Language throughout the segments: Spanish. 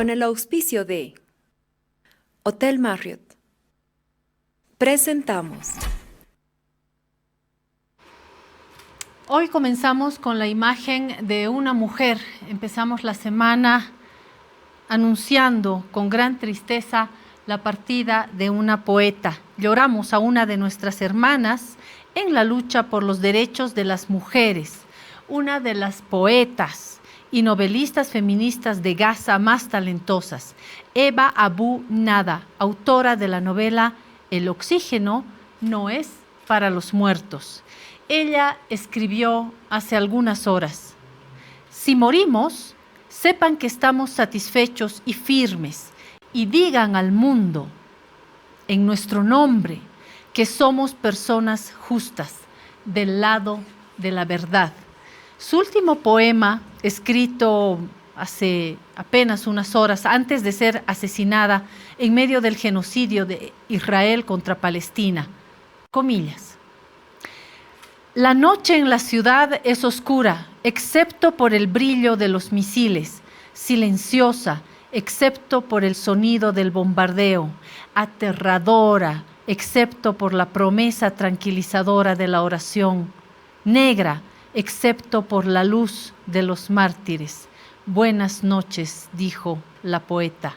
con el auspicio de Hotel Marriott. Presentamos. Hoy comenzamos con la imagen de una mujer. Empezamos la semana anunciando con gran tristeza la partida de una poeta. Lloramos a una de nuestras hermanas en la lucha por los derechos de las mujeres, una de las poetas y novelistas feministas de Gaza más talentosas, Eva Abu Nada, autora de la novela El oxígeno no es para los muertos. Ella escribió hace algunas horas: si morimos, sepan que estamos satisfechos y firmes y digan al mundo, en nuestro nombre, que somos personas justas, del lado de la verdad. Su último poema, escrito hace apenas unas horas antes de ser asesinada en medio del genocidio de Israel contra Palestina, comillas: la noche en la ciudad es oscura, excepto por el brillo de los misiles, silenciosa, excepto por el sonido del bombardeo, aterradora, excepto por la promesa tranquilizadora de la oración, negra, excepto por la luz de los mártires. Buenas noches, dijo la poeta.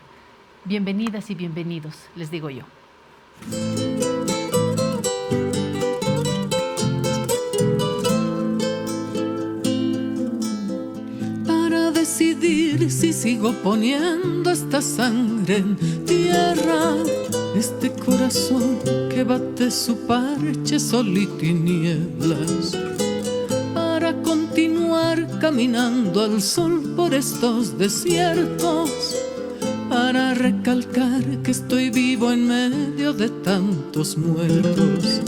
Bienvenidas y bienvenidos, les digo yo. Para decidir si sigo poniendo esta sangre en tierra, este corazón que bate su parche sol y tinieblas, para continuar caminando al sol por estos desiertos, para recalcar que estoy vivo en medio de tantos muertos,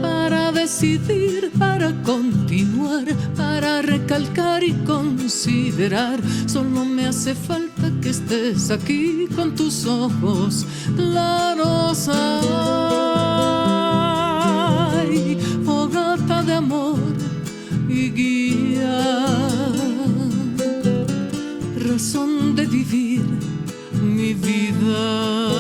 para decidir, para continuar, para recalcar y considerar. Solo me hace falta que estés aquí con tus ojos claros. Ay, fogata de amor y guía, razón de vivir mi vida.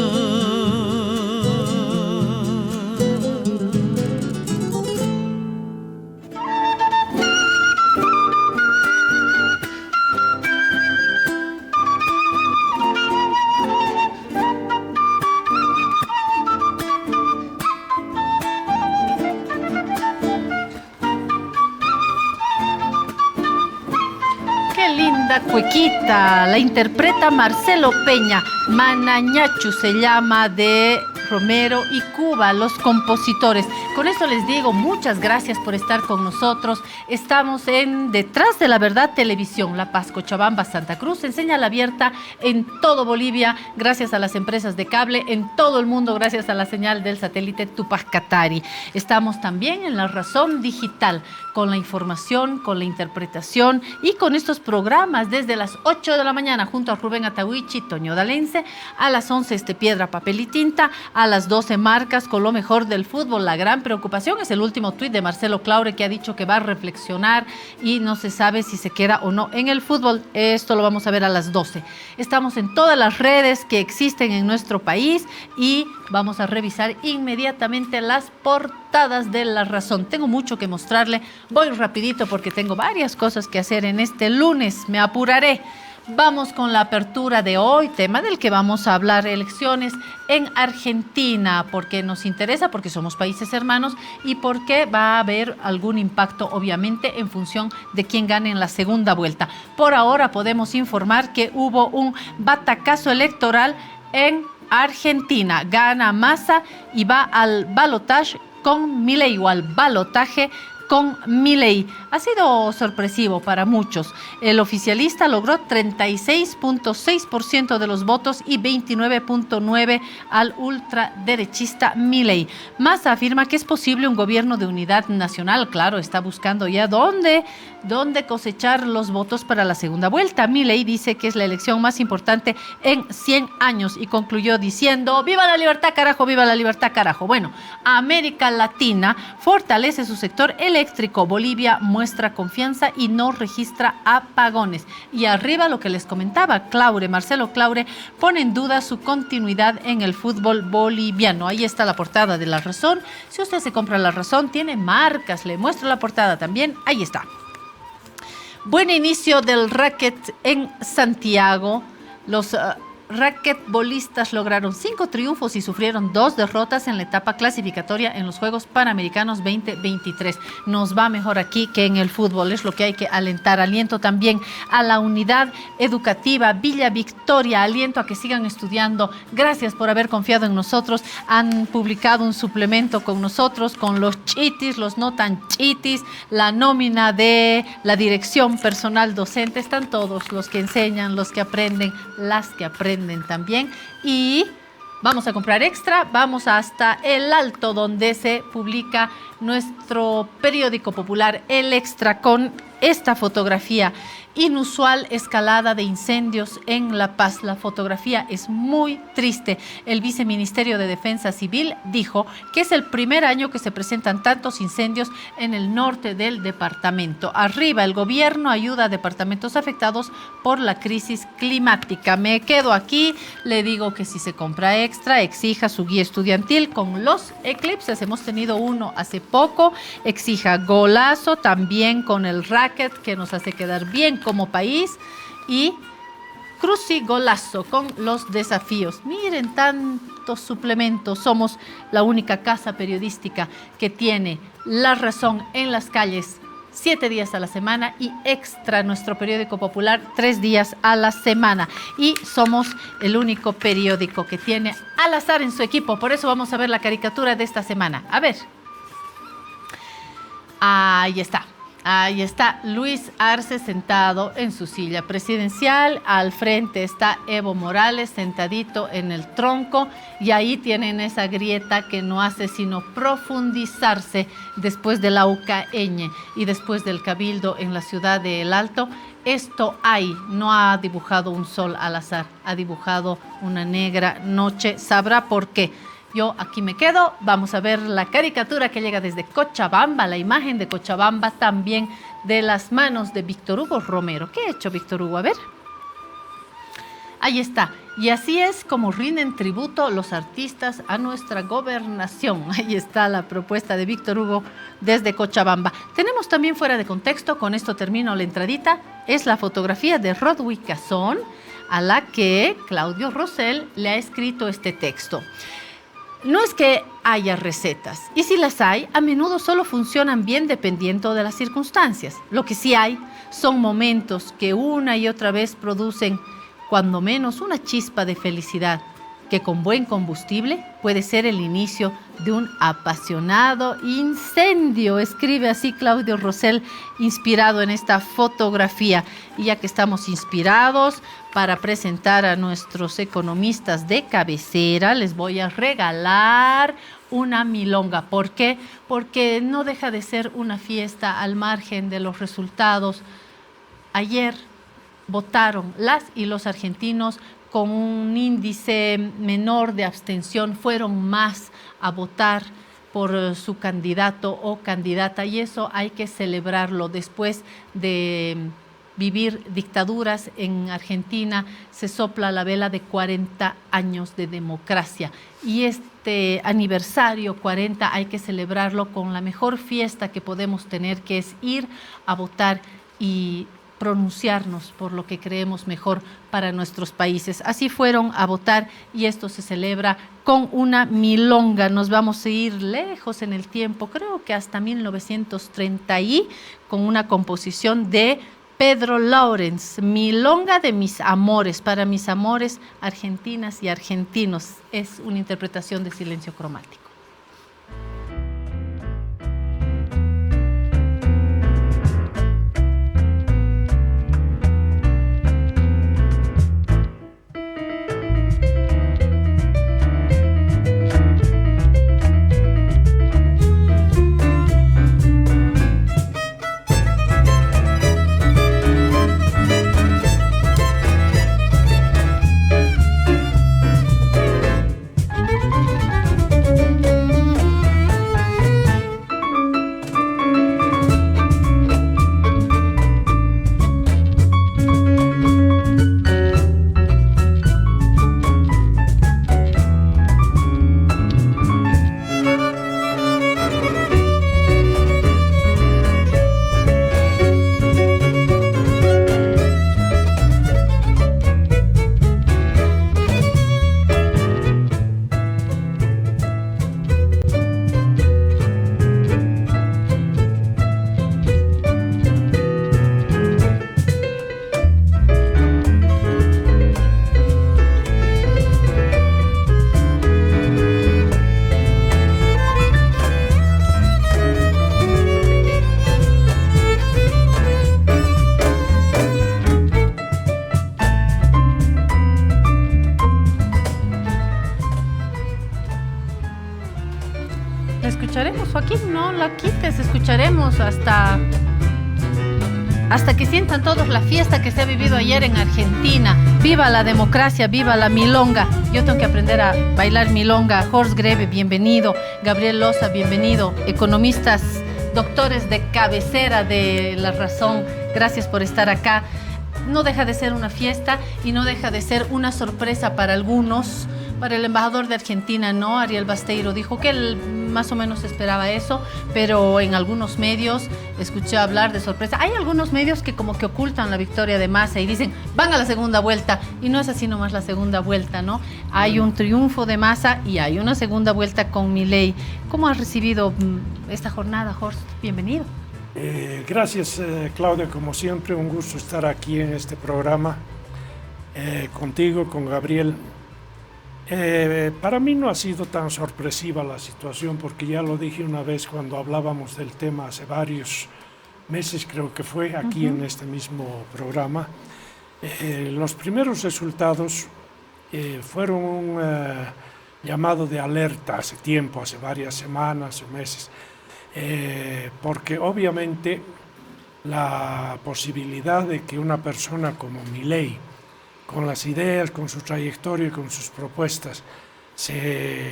Cuequita, la interpreta Marcelo Peña. Manañachu se llama, de Romero y Cuba, los compositores. Con eso les digo muchas gracias por estar con nosotros. Estamos en Detrás de la Verdad Televisión, La Paz, Cochabamba, Santa Cruz, en señal abierta en todo Bolivia, gracias a las empresas de cable, en todo el mundo, gracias a la señal del satélite Tupac Katari. Estamos también en La Razón Digital, con la información, con la interpretación y con estos programas desde las 8 de la mañana junto a Rubén Atahuichi, Toño Dalense, a las 11 Piedra, Papel y Tinta, a las 12 Marcas con lo mejor del fútbol. La gran preocupación es el último tuit de Marcelo Claure, que ha dicho que va a reflexionar y no se sabe si se queda o no en el fútbol. Esto lo vamos a ver a las 12. Estamos en todas las redes que existen en nuestro país y vamos a revisar inmediatamente las portadas de La Razón. Tengo mucho que mostrarle. Voy rapidito porque tengo varias cosas que hacer en este lunes. Me apuraré. Vamos con la apertura de hoy, tema del que vamos a hablar: elecciones en Argentina, porque nos interesa, porque somos países hermanos y porque va a haber algún impacto, obviamente, en función de quién gane en la segunda vuelta. Por ahora podemos informar que hubo un batacazo electoral en Argentina. Gana Massa y va al balotaje con Milei, o al balotaje con Milei. Ha sido sorpresivo para muchos. El oficialista logró 36.6% de los votos y 29.9% al ultraderechista Milei. Massa afirma que es posible un gobierno de unidad nacional. Claro, está buscando ya dónde cosechar los votos para la segunda vuelta. Milei dice que es la elección más importante en 100 años y concluyó diciendo: ¡viva la libertad, carajo! ¡Viva la libertad, carajo! Bueno, América Latina fortalece su sector eléctrico eléctrico. Bolivia muestra confianza y no registra apagones. Y arriba lo que les comentaba, Marcelo Claure pone en duda su continuidad en el fútbol boliviano. Ahí está la portada de La Razón. Si usted se compra La Razón, tiene marcas. Le muestro la portada también. Ahí está. Buen inicio del racket en Santiago. Los raquetbolistas lograron 5 triunfos y sufrieron 2 derrotas en la etapa clasificatoria en los Juegos Panamericanos 2023. Nos va mejor aquí que en el fútbol, es lo que hay que alentar. Aliento también a la unidad educativa Villa Victoria, aliento a que sigan estudiando. Gracias por haber confiado en nosotros. Han publicado un suplemento con nosotros, con los chitis, los no tan chitis, la nómina de la dirección personal docente. Están todos los que enseñan, los que aprenden, las que aprenden también. Y vamos a comprar extra, vamos hasta El Alto, donde se publica nuestro periódico popular El Extra, con esta fotografía: inusual escalada de incendios en La Paz. La fotografía es muy triste. El viceministerio de Defensa Civil dijo que es el primer año que se presentan tantos incendios en el norte del departamento. Arriba, el gobierno ayuda a departamentos afectados por la crisis climática. Me quedo aquí, le digo que si se compra extra, exija su guía estudiantil con los eclipses. Hemos tenido uno hace poco. Exija golazo también con el racket, que nos hace quedar bien como país, y crucigolazo con los desafíos. Miren, tantos suplementos. Somos la única casa periodística que tiene La Razón en las calles 7 días a la semana, y Extra, nuestro periódico popular, 3 días a la semana. Y somos el único periódico que tiene Al Azar en su equipo. Por eso vamos a ver la caricatura de esta semana. A ver. Ahí está. Ahí está Luis Arce sentado en su silla presidencial. Al frente está Evo Morales sentadito en el tronco, y ahí tienen esa grieta que no hace sino profundizarse después de la UCAeñe y después del cabildo en la ciudad de El Alto. Esto no ha dibujado un sol al azar, ha dibujado una negra noche. Sabrá por qué. Yo aquí me quedo. Vamos a ver la caricatura que llega desde Cochabamba, la imagen de Cochabamba, también de las manos de Víctor Hugo Romero. ¿Qué ha hecho Víctor Hugo? A ver. Ahí está. Y así es como rinden tributo los artistas a nuestra gobernación. Ahí está la propuesta de Víctor Hugo desde Cochabamba. Tenemos también fuera de contexto, con esto termino la entradita, es la fotografía de Rodwig Cazón, a la que Claudio Rosell le ha escrito este texto. No es que haya recetas, y si las hay, a menudo solo funcionan bien dependiendo de las circunstancias. Lo que sí hay son momentos que una y otra vez producen, cuando menos, una chispa de felicidad, que con buen combustible puede ser el inicio de un apasionado incendio. Escribe así Claudio Rosell, inspirado en esta fotografía. Y ya que estamos inspirados, para presentar a nuestros economistas de cabecera, les voy a regalar una milonga. ¿Por qué? Porque no deja de ser una fiesta al margen de los resultados. Ayer votaron las y los argentinos con un índice menor de abstención, fueron más a votar por su candidato o candidata, y eso hay que celebrarlo. Después de vivir dictaduras en Argentina, se sopla la vela de 40 años de democracia, y este aniversario 40 hay que celebrarlo con la mejor fiesta que podemos tener, que es ir a votar y pronunciarnos por lo que creemos mejor para nuestros países. Así fueron a votar, y esto se celebra con una milonga. Nos vamos a ir lejos en el tiempo, creo que hasta 1930, y con una composición de Pedro Lawrence, Milonga de mis amores, para mis amores argentinas y argentinos. Es una interpretación de Silencio Cromático. la quites, escucharemos hasta que sientan todos la fiesta que se ha vivido ayer en Argentina. Viva la democracia, viva la milonga. Yo tengo que aprender a bailar milonga. Horst Greve, bienvenido. Gabriel Loza, bienvenido. Economistas, doctores de cabecera de La Razón, gracias por estar acá. No deja de ser una fiesta y no deja de ser una sorpresa para algunos. Para el embajador de Argentina, no, Ariel Basteiro dijo que él más o menos esperaba eso, pero en algunos medios escuché hablar de sorpresa. Hay algunos medios que como que ocultan la victoria de Massa y dicen, van a la segunda vuelta, y no es así nomás la segunda vuelta, ¿no? Hay un triunfo de Massa y hay una segunda vuelta con Milei. ¿Cómo has recibido esta jornada, Horst? Bienvenido. Gracias, Claudia, como siempre, un gusto estar aquí en este programa, contigo, con Gabriel. Para mí no ha sido tan sorpresiva la situación, porque ya lo dije una vez cuando hablábamos del tema hace varios meses, creo que fue aquí en este mismo programa. Los primeros resultados fueron un llamado de alerta hace tiempo, hace varias semanas o meses, porque obviamente la posibilidad de que una persona como Milei, con las ideas, con su trayectoria y con sus propuestas, se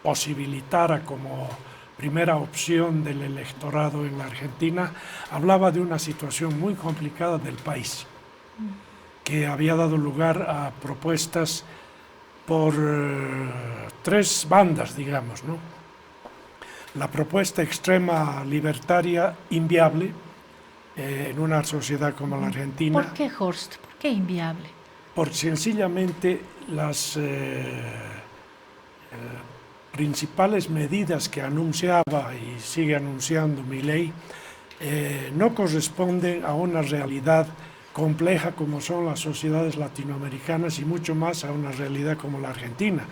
posibilitara como primera opción del electorado en la Argentina, hablaba de una situación muy complicada del país, que había dado lugar a propuestas por tres bandas, digamos, ¿no? La propuesta extrema libertaria inviable, en una sociedad como la Argentina. ¿Por qué, Horst? ¿Por qué inviable? Porque sencillamente las principales medidas que anunciaba y sigue anunciando Milei no corresponden a una realidad compleja como son las sociedades latinoamericanas y mucho más a una realidad como la Argentina.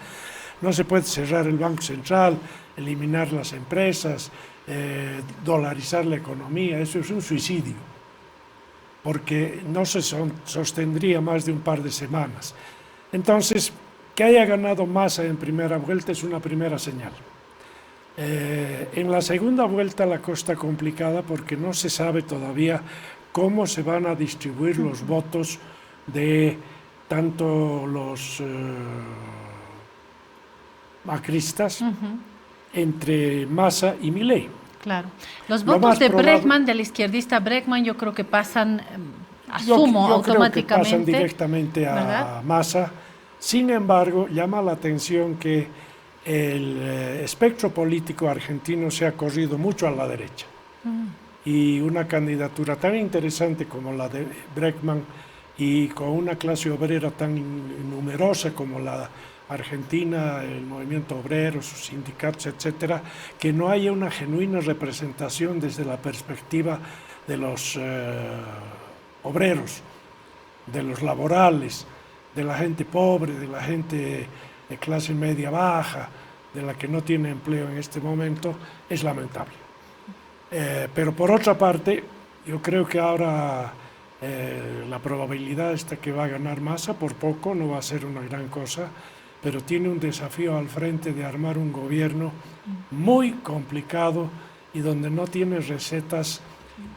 No se puede cerrar el Banco Central, eliminar las empresas, dolarizar la economía, eso es un suicidio, porque no se sostendría más de un par de semanas. Entonces, que haya ganado Massa en primera vuelta es una primera señal. En la segunda vuelta la cosa está complicada porque no se sabe todavía cómo se van a distribuir los votos de tanto los macristas entre Massa y Milei. Claro. Los votos de Bregman, del izquierdista Bregman, yo creo que pasan, asumo, yo automáticamente. Creo que pasan directamente a Massa. Sin embargo, llama la atención que el espectro político argentino se ha corrido mucho a la derecha. Y una candidatura tan interesante como la de Bregman y con una clase obrera tan numerosa como la Argentina, el movimiento obrero, sus sindicatos, etcétera, que no haya una genuina representación desde la perspectiva de los obreros, de los laborales, de la gente pobre, de la gente de clase media baja, de la que no tiene empleo en este momento, es lamentable. Pero por otra parte, yo creo que ahora la probabilidad está que va a ganar Massa, por poco, no va a ser una gran cosa, pero tiene un desafío al frente de armar un gobierno muy complicado y donde no tiene recetas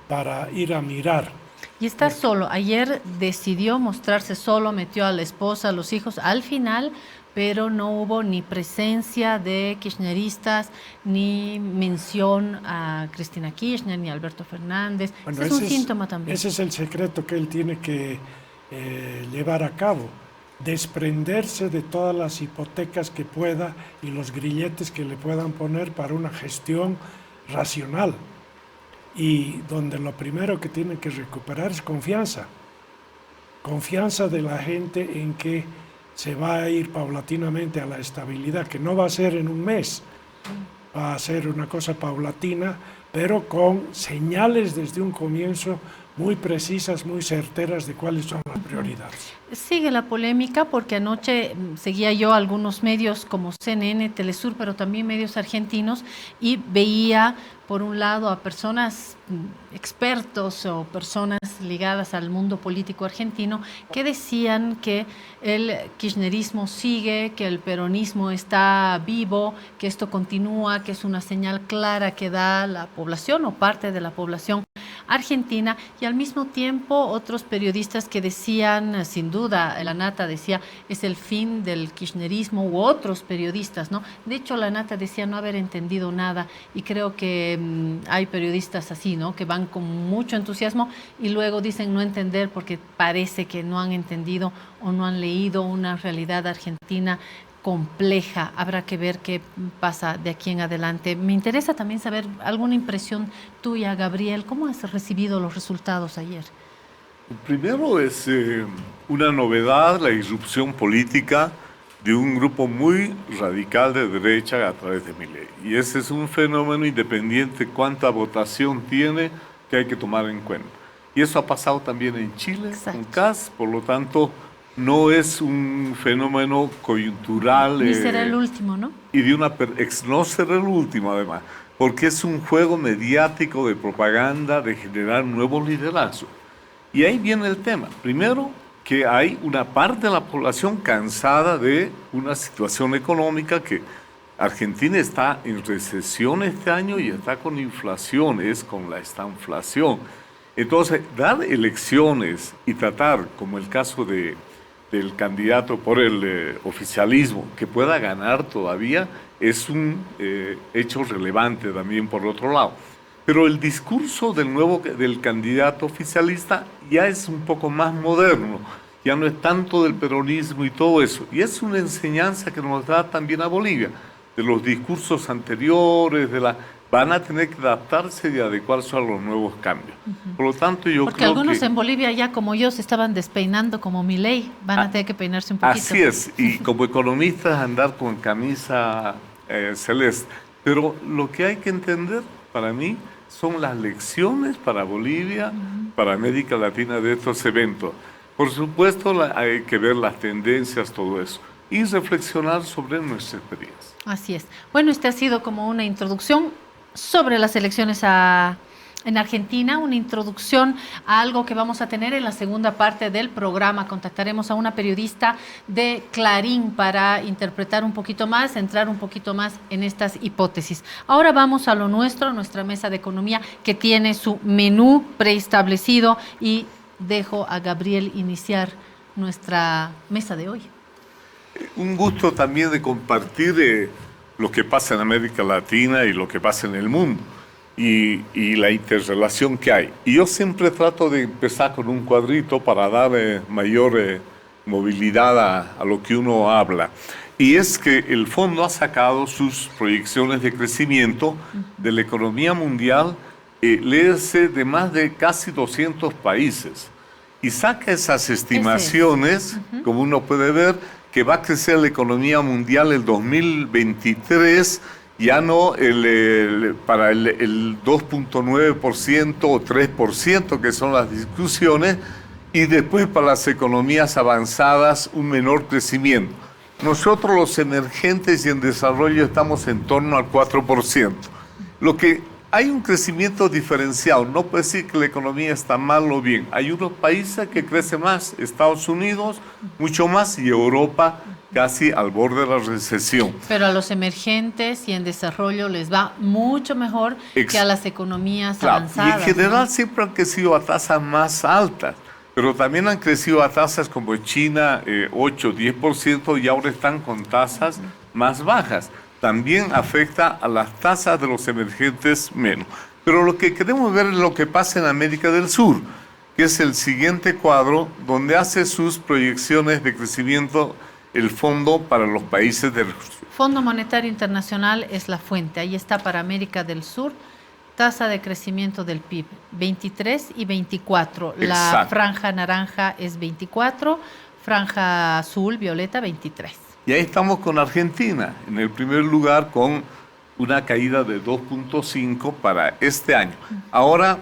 para ir a mirar. Y está solo. Ayer decidió mostrarse solo, metió a la esposa, a los hijos al final, pero no hubo ni presencia de kirchneristas, ni mención a Cristina Kirchner, ni a Alberto Fernández. Bueno, ese es un síntoma también. Ese es el secreto que él tiene que llevar a cabo. Desprenderse de todas las hipotecas que pueda y los grilletes que le puedan poner para una gestión racional, y donde lo primero que tiene que recuperar es confianza de la gente en que se va a ir paulatinamente a la estabilidad, que no va a ser en un mes, va a ser una cosa paulatina, pero con señales desde un comienzo muy precisas, muy certeras de cuáles son las prioridades. Sigue la polémica porque anoche seguía yo algunos medios como CNN, Telesur, pero también medios argentinos y veía por un lado a personas expertos o personas ligadas al mundo político argentino que decían que el kirchnerismo sigue, que el peronismo está vivo, que esto continúa, que es una señal clara que da la población o parte de la población argentina, y al mismo tiempo otros periodistas que decían, sin duda, la Nata decía, es el fin del kirchnerismo, u otros periodistas, ¿no? De hecho, la Nata decía no haber entendido nada, y creo que hay periodistas así, ¿no? Que van con mucho entusiasmo y luego dicen no entender porque parece que no han entendido o no han leído una realidad argentina compleja. Habrá que ver qué pasa de aquí en adelante. Me interesa también saber alguna impresión tuya, Gabriel. ¿Cómo has recibido los resultados ayer? Primero es una novedad la irrupción política de un grupo muy radical de derecha a través de Milei. Y ese es un fenómeno independiente cuánta votación tiene que hay que tomar en cuenta. Y eso ha pasado también en Chile, con CAS, por lo tanto no es un fenómeno coyuntural. Ni será el último, ¿no? Y de no será el último además, porque es un juego mediático de propaganda, de generar nuevos liderazgos. Y ahí viene el tema. Primero, que hay una parte de la población cansada de una situación económica que Argentina está en recesión este año y está con inflaciones, con la estanflación. Entonces, dar elecciones y tratar, como el caso del candidato por el oficialismo, que pueda ganar todavía, es un hecho relevante también por otro lado. Pero el discurso del candidato oficialista ya es un poco más moderno, ya no es tanto del peronismo y todo eso. Y es una enseñanza que nos da también a Bolivia, de los discursos anteriores, van a tener que adaptarse y adecuarse a los nuevos cambios. Por lo tanto, yo Porque creo algunos que en Bolivia ya como yo se estaban despeinando como Milei, van a tener que peinarse un poquito. así es, y como economistas andar con camisa celeste. Pero lo que hay que entender, para mí, son las lecciones para Bolivia, para América Latina de estos eventos. Por supuesto, hay que ver las tendencias, todo eso, y reflexionar sobre nuestra experiencia. Así es. Bueno, esta ha sido como una introducción sobre las elecciones en Argentina, una introducción a algo que vamos a tener en la segunda parte del programa. Contactaremos a una periodista de Clarín para interpretar un poquito más, entrar un poquito más en estas hipótesis. Ahora vamos a lo nuestro, nuestra mesa de economía, que tiene su menú preestablecido, y dejo a Gabriel iniciar nuestra mesa de hoy. Un gusto también de compartir lo que pasa en América Latina y lo que pasa en el mundo. Y la interrelación que hay. Y yo siempre trato de empezar con un cuadrito para dar mayor movilidad a lo que uno habla. Y es que el fondo ha sacado sus proyecciones de crecimiento de la economía mundial, léese de más de casi 200 países. Y saca esas estimaciones, como uno puede ver, que va a crecer la economía mundial el 2023, ya no para el 2.9% o 3%, que son las discusiones, y después para las economías avanzadas un menor crecimiento. Nosotros los emergentes y en desarrollo estamos en torno al 4%. Lo que hay un crecimiento diferenciado, no puede decir que la economía está mal o bien. Hay unos países que crecen más, Estados Unidos mucho más y Europa casi al borde de la recesión. Pero a los emergentes y en desarrollo les va mucho mejor que a las economías avanzadas. Y en general, ¿no? siempre han crecido a tasas más altas, pero también han crecido a tasas como China, 8, 10%, y ahora están con tasas más bajas. También afecta a las tasas de los emergentes menos. Pero lo que queremos ver es lo que pasa en América del Sur, que es el siguiente cuadro, donde hace sus proyecciones de crecimiento el fondo para los países del sur. Fondo Monetario Internacional es la fuente. Ahí está para América del Sur, tasa de crecimiento del PIB, 23 y 24. Exacto. La franja naranja es 24, franja azul, violeta, 23. Y ahí estamos con Argentina, en el primer lugar con una caída de 2.5 para este año. Ahora,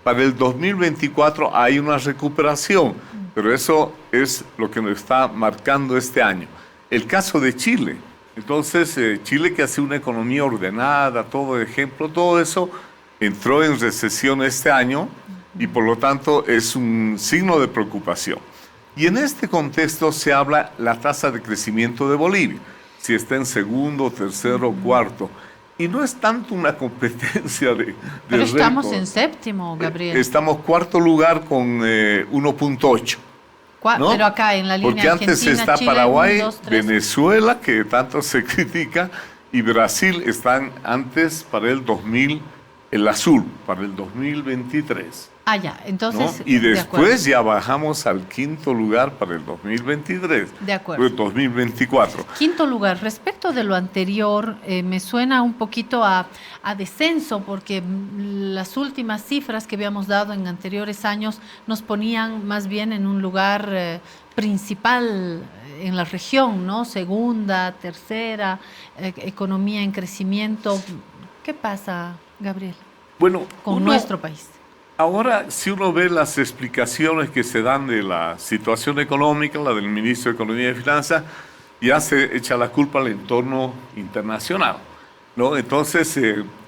Para el 2024 hay una recuperación, pero eso es lo que nos está marcando este año. El caso de Chile. Entonces, Chile, que hace una economía ordenada, todo ejemplo, todo eso entró en recesión este año y por lo tanto es un signo de preocupación. Y en este contexto se habla la tasa de crecimiento de Bolivia, si está en segundo, tercero, cuarto. Y no es tanto una competencia de Pero estamos récord. en séptimo, Gabriel. Estamos cuarto lugar con 1.8. ¿no? Pero acá en la línea Porque antes Argentina, está Chile, Paraguay, 1, 2, 3. Venezuela, que tanto se critica, y Brasil están antes para el 2000, el azul, para el 2023. Ah, ya, ¿no? entonces... Y de acuerdo. después ya bajamos al quinto lugar para el 2023. De acuerdo. El 2024. Quinto lugar, respecto de lo anterior, me suena un poquito a descenso, porque las últimas cifras que habíamos dado en anteriores años nos ponían más bien en un lugar principal en la región, ¿no? Segunda, tercera, economía en crecimiento. ¿Qué pasa, Gabriel, Bueno, con nuestro país? Ahora, si uno ve las explicaciones que se dan de la situación económica, la del ministro de Economía y Finanzas, ya se echa la culpa al entorno internacional, ¿no? Entonces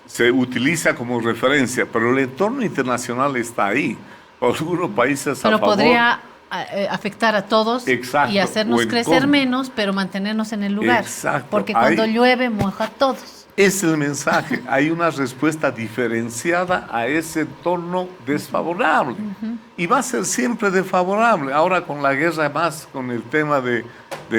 se utiliza como referencia, pero el entorno internacional está ahí. Algunos países Pero a favor, podría afectar a todos Exacto, y o hacernos en crecer contra. menos, pero mantenernos en el lugar. Exacto, Porque cuando ahí- llueve, moja a todos. Es el mensaje. Hay una respuesta diferenciada a ese entorno desfavorable. Y va a ser siempre desfavorable. Ahora con la guerra más, con el tema de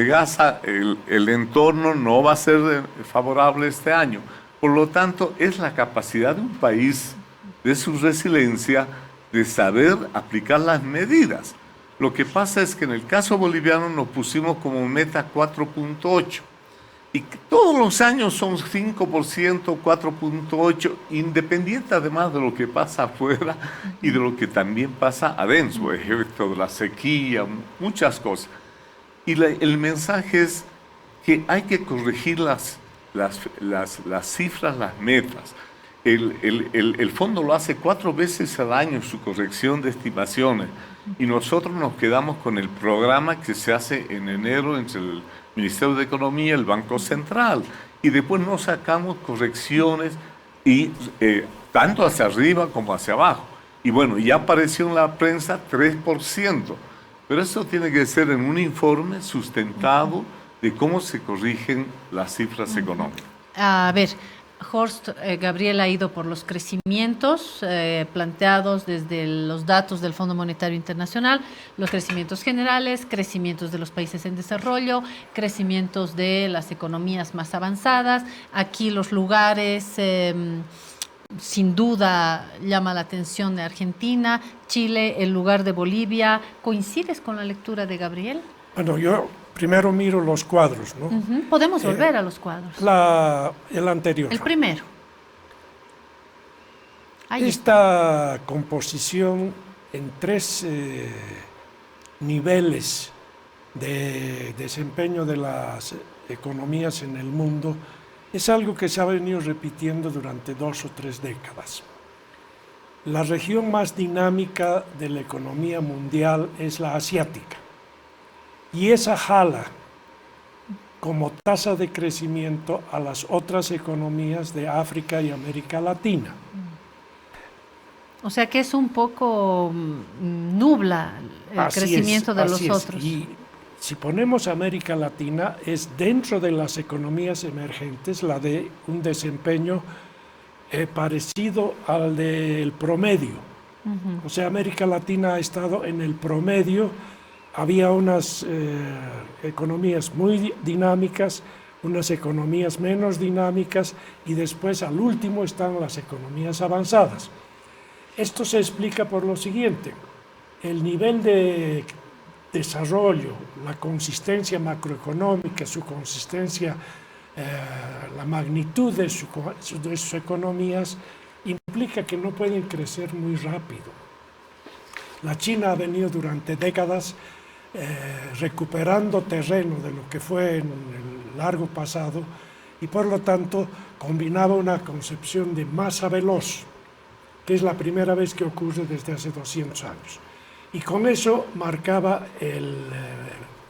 Gaza, el entorno no va a ser favorable este año. Por lo tanto, es la capacidad de un país, de su resiliencia, de saber aplicar las medidas. Lo que pasa es que en el caso boliviano nos pusimos como meta 4.8. Y que todos los años son 5%, 4.8%, independiente además de lo que pasa afuera y de lo que también pasa adentro, efecto de la sequía, muchas cosas. Y el mensaje es que hay que corregir las cifras, las metas. El fondo lo hace 4 veces al año su corrección de estimaciones y nosotros nos quedamos con el programa que se hace en enero entre el Ministerio de Economía y el Banco Central y después no sacamos correcciones y tanto hacia arriba como hacia abajo. Y bueno, ya apareció en la prensa 3%, pero eso tiene que ser en un informe sustentado de cómo se corrigen las cifras económicas. A ver, Horst, Gabriel ha ido por los crecimientos planteados desde los datos del Fondo Monetario Internacional, los crecimientos generales, crecimientos de los países en desarrollo, crecimientos de las economías más avanzadas. Aquí los lugares, sin duda, llama la atención de Argentina, Chile, el lugar de Bolivia. ¿Coincides con la lectura de Gabriel? Bueno, yo primero miro los cuadros, ¿no? Podemos volver a los cuadros. El anterior. El primero. Ahí está. Esta composición en 3 niveles de desempeño de las economías en el mundo es algo que se ha venido repitiendo durante 2 o 3 décadas. La región más dinámica de la economía mundial es la asiática. Y esa jala como tasa de crecimiento a las otras economías de África y América Latina. O sea que es un poco nubla el Así crecimiento es, de los así es. otros. Y si ponemos América Latina, es dentro de las economías emergentes la de un desempeño parecido al del promedio. O sea, América Latina ha estado en el promedio. Había unas economías muy dinámicas, unas economías menos dinámicas y después al último están las economías avanzadas. Esto se explica por lo siguiente: el nivel de desarrollo, la consistencia macroeconómica, su consistencia, la magnitud de sus economías implica que no pueden crecer muy rápido. La China ha venido durante décadas recuperando terreno de lo que fue en el largo pasado y por lo tanto combinaba una concepción de masa veloz que es la primera vez que ocurre desde hace 200 años. Y con eso marcaba el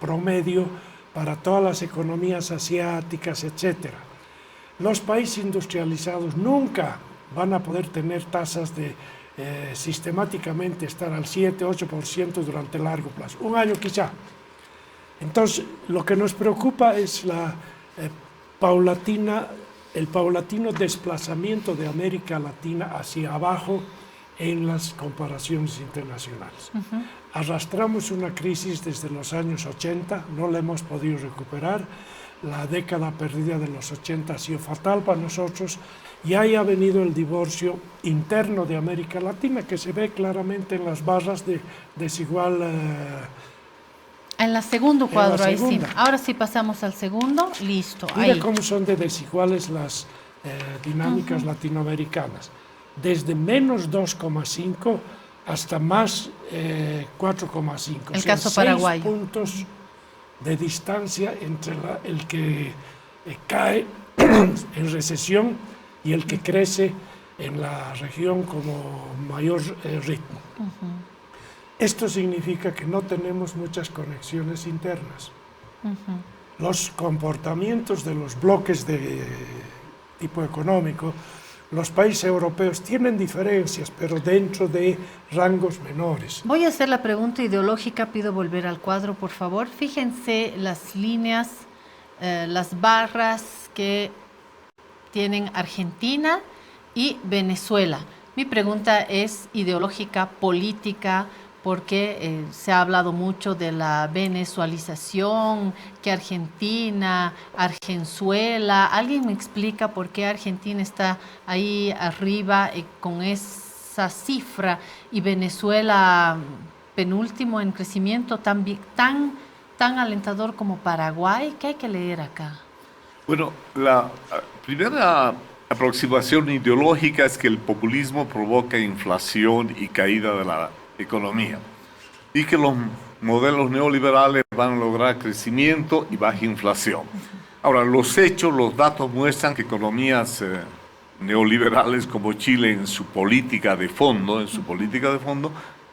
promedio para todas las economías asiáticas, etc. Los países industrializados nunca van a poder tener tasas de sistemáticamente estar al 7-8% durante largo plazo, un año quizá. Entonces, lo que nos preocupa es el paulatino desplazamiento de América Latina hacia abajo en las comparaciones internacionales. Arrastramos una crisis desde los años 80, no la hemos podido recuperar. La década perdida de los 80 ha sido fatal para nosotros y ahí ha venido el divorcio interno de América Latina, que se ve claramente en las barras de desigual. En la segundo cuadro, ahí sí. segunda. Ahora sí pasamos al segundo, listo. Mira Ahí. cómo son de desiguales las dinámicas latinoamericanas. Desde menos 2,5 hasta más 4,5. El caso paraguayo. 6 puntos de distancia entre el que cae en recesión y el que crece en la región como mayor ritmo. Esto significa que no tenemos muchas conexiones internas. Los comportamientos de los bloques de tipo económico, los países europeos tienen diferencias, pero dentro de rangos menores. Voy a hacer la pregunta ideológica, pido volver al cuadro, por favor. Fíjense las líneas, las barras que tienen Argentina y Venezuela. Mi pregunta es ideológica, política, porque se ha hablado mucho de la venezualización, que Argentina, Argenzuela. ¿Alguien me explica por qué Argentina está ahí arriba con esa cifra y Venezuela penúltimo en crecimiento tan alentador como Paraguay? ¿Qué hay que leer acá? Bueno, la primera aproximación ideológica es que el populismo provoca inflación y caída de la economía y que los modelos neoliberales van a lograr crecimiento y baja inflación. Ahora, los hechos, los datos muestran que economías neoliberales como Chile en su política de fondo,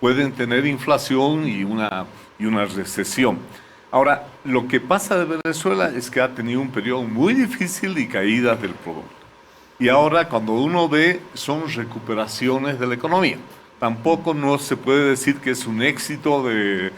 pueden tener inflación y una recesión. Ahora, lo que pasa de Venezuela es que ha tenido un periodo muy difícil y caídas del producto. Y ahora, cuando uno ve, son recuperaciones de la economía. Tampoco no se puede decir que es un éxito de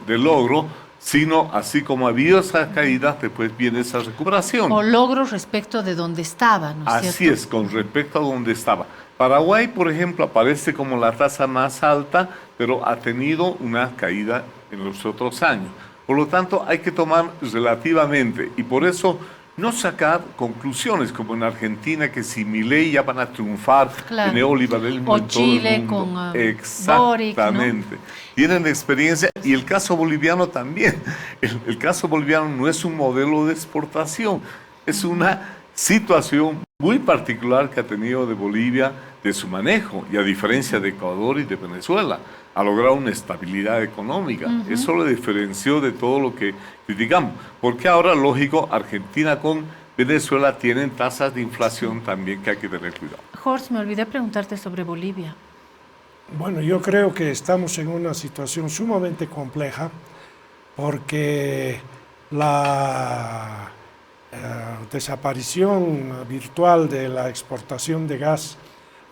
logro, sino así como ha habido esas caídas, después viene esa recuperación. O logros respecto de donde estaba, ¿no es cierto? Así es, con respecto a donde estaba. Paraguay, por ejemplo, aparece como la tasa más alta, pero ha tenido una caída en los otros años. Por lo tanto, hay que tomar relativamente, y por eso no sacar conclusiones como en Argentina, que si Milei ya van a triunfar, Claro. el neoliberalismo O en todo Chile el mundo. con Exactamente. Boric, Tienen experiencia, y el caso boliviano también. El caso boliviano no es un modelo de exportación, es una situación muy particular que ha tenido de Bolivia, de su manejo, y a diferencia de Ecuador y de Venezuela, ha logrado una estabilidad económica. Eso lo diferenció de todo lo que criticamos. Porque ahora, lógico, Argentina con Venezuela tienen tasas de inflación también que hay que tener cuidado. Jorge, me olvidé preguntarte sobre Bolivia. Bueno, yo creo que estamos en una situación sumamente compleja porque la desaparición virtual de la exportación de gas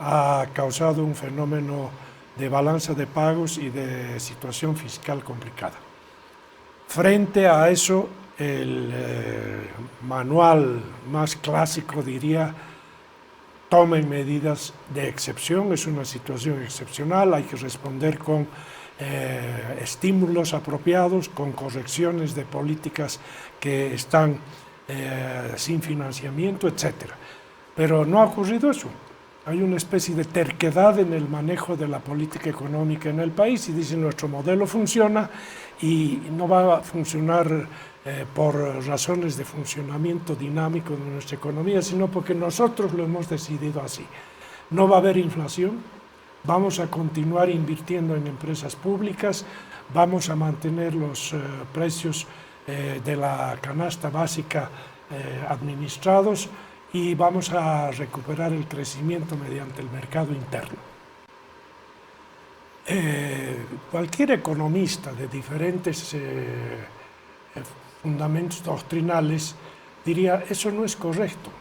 ha causado un fenómeno de balanza de pagos y de situación fiscal complicada. Frente a eso, el manual más clásico diría: tomen medidas de excepción, es una situación excepcional, hay que responder con estímulos apropiados, con correcciones de políticas que están sin financiamiento, etc. Pero no ha ocurrido eso. Hay una especie de terquedad en el manejo de la política económica en el país y dicen: nuestro modelo funciona y no va a funcionar por razones de funcionamiento dinámico de nuestra economía, sino porque nosotros lo hemos decidido así. No va a haber inflación, vamos a continuar invirtiendo en empresas públicas, vamos a mantener los precios de la canasta básica administrados y vamos a recuperar el crecimiento mediante el mercado interno. Cualquier economista de diferentes fundamentos doctrinales diría, eso no es correcto,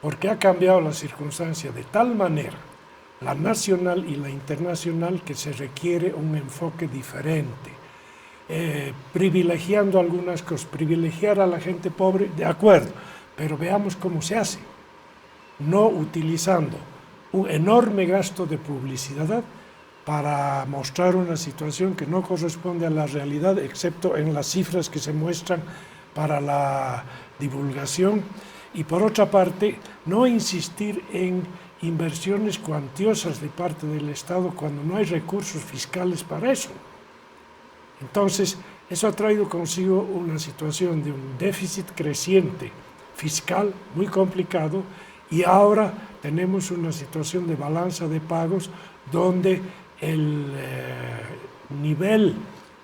porque ha cambiado la circunstancia de tal manera, la nacional y la internacional, que se requiere un enfoque diferente. Privilegiando algunas cosas, privilegiar a la gente pobre, de acuerdo, pero veamos cómo se hace, no utilizando un enorme gasto de publicidad para mostrar una situación que no corresponde a la realidad, excepto en las cifras que se muestran para la divulgación, y por otra parte, no insistir en inversiones cuantiosas de parte del Estado cuando no hay recursos fiscales para eso. Entonces, eso ha traído consigo una situación de un déficit creciente fiscal muy complicado, y ahora tenemos una situación de balanza de pagos donde el nivel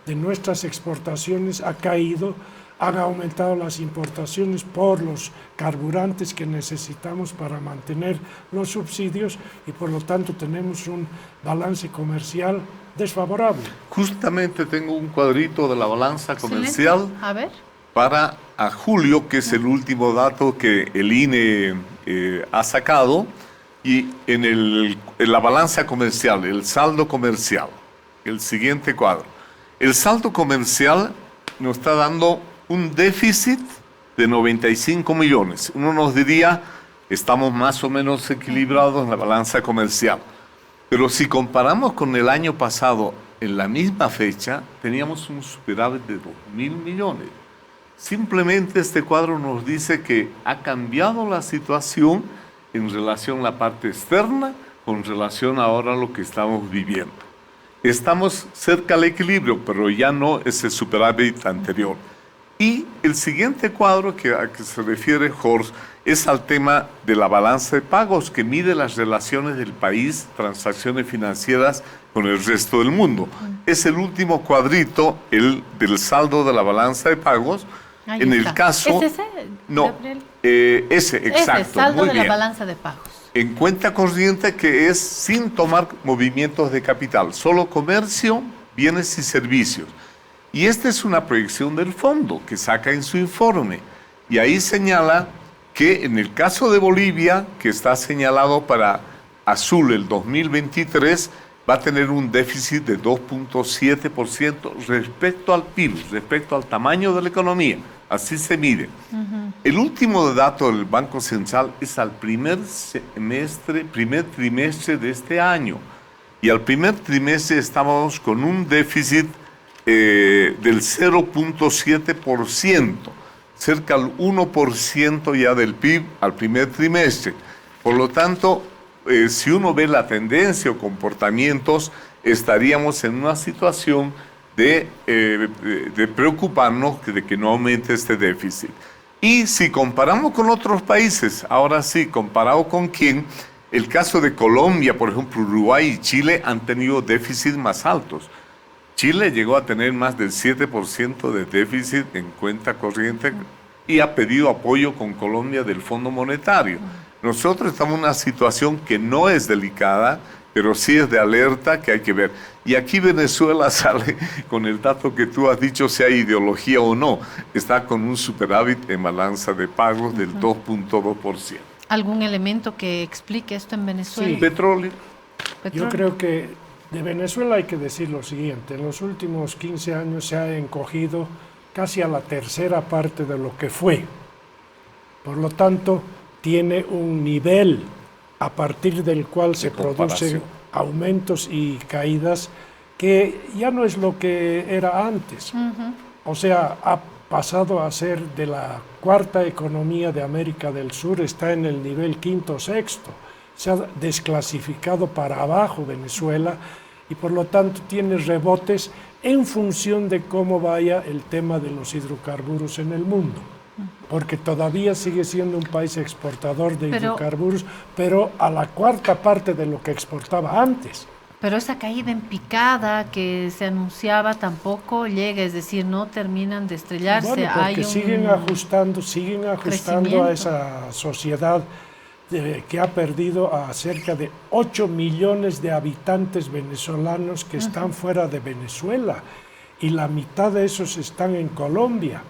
de nuestras exportaciones ha caído, han aumentado las importaciones por los carburantes que necesitamos para mantener los subsidios, y por lo tanto tenemos un balance comercial desfavorable. Justamente tengo un cuadrito de la balanza comercial. Excelente. A ver. Para a julio, que es el último dato que el INE ha sacado, y en la balanza comercial, el saldo comercial, el siguiente cuadro. El saldo comercial nos está dando un déficit de 95 millones. Uno nos diría, estamos más o menos equilibrados en la balanza comercial. Pero si comparamos con el año pasado, en la misma fecha, teníamos un superávit de 2.000 millones. Simplemente este cuadro nos dice que ha cambiado la situación en relación a la parte externa, con relación ahora a lo que estamos viviendo. Estamos cerca del equilibrio, pero ya no ese superávit anterior. Y el siguiente cuadro a que se refiere Jorge es al tema de la balanza de pagos, que mide las relaciones del país, transacciones financieras con el resto del mundo. Es el último cuadrito, el del saldo de la balanza de pagos. Ahí en está. el caso... ¿Es ese, no, Gabriel? ese, exacto. Ese, saldo muy de la bien. balanza de pagos. En cuenta corriente, que es sin tomar movimientos de capital, solo comercio, bienes y servicios. Y esta es una proyección del fondo que saca en su informe. Y ahí señala que en el caso de Bolivia, que está señalado para azul el 2023, va a tener un déficit de 2.7% respecto al PIB, respecto al tamaño de la economía. Así se mide. El último dato del Banco Central es al primer trimestre de este año. Y al primer trimestre estábamos con un déficit del 0.7%, cerca al 1% ya del PIB al primer trimestre. Por lo tanto, si uno ve la tendencia o comportamientos, estaríamos en una situación de preocuparnos de que no aumente este déficit. Y si comparamos con otros países, ahora sí, comparado con quién, el caso de Colombia, por ejemplo, Uruguay y Chile han tenido déficits más altos. Chile llegó a tener más del 7% de déficit en cuenta corriente y ha pedido apoyo con Colombia del Fondo Monetario. Nosotros estamos en una situación que no es delicada, pero sí es de alerta, que hay que ver. Y aquí Venezuela sale con el dato que tú has dicho, sea ideología o no, está con un superávit en balanza de pagos del 2.2%. ¿Algún elemento que explique esto en Venezuela? Sí. Petróleo. Yo creo que de Venezuela hay que decir lo siguiente: en los últimos 15 años se ha encogido casi a la tercera parte de lo que fue. Por lo tanto, tiene un nivel a partir del cual se producen aumentos y caídas que ya no es lo que era antes. O sea, ha pasado a ser de la cuarta economía de América del Sur, está en el nivel quinto o sexto. Se ha desclasificado para abajo Venezuela y por lo tanto tiene rebotes en función de cómo vaya el tema de los hidrocarburos en el mundo. Porque todavía sigue siendo un país exportador de hidrocarburos, pero a la cuarta parte de lo que exportaba antes. Pero esa caída en picada que se anunciaba tampoco llega, es decir, no terminan de estrellarse. Bueno, porque hay siguen ajustando a esa sociedad que ha perdido a cerca de 8 millones de habitantes venezolanos que están fuera de Venezuela, y la mitad de esos están en Colombia.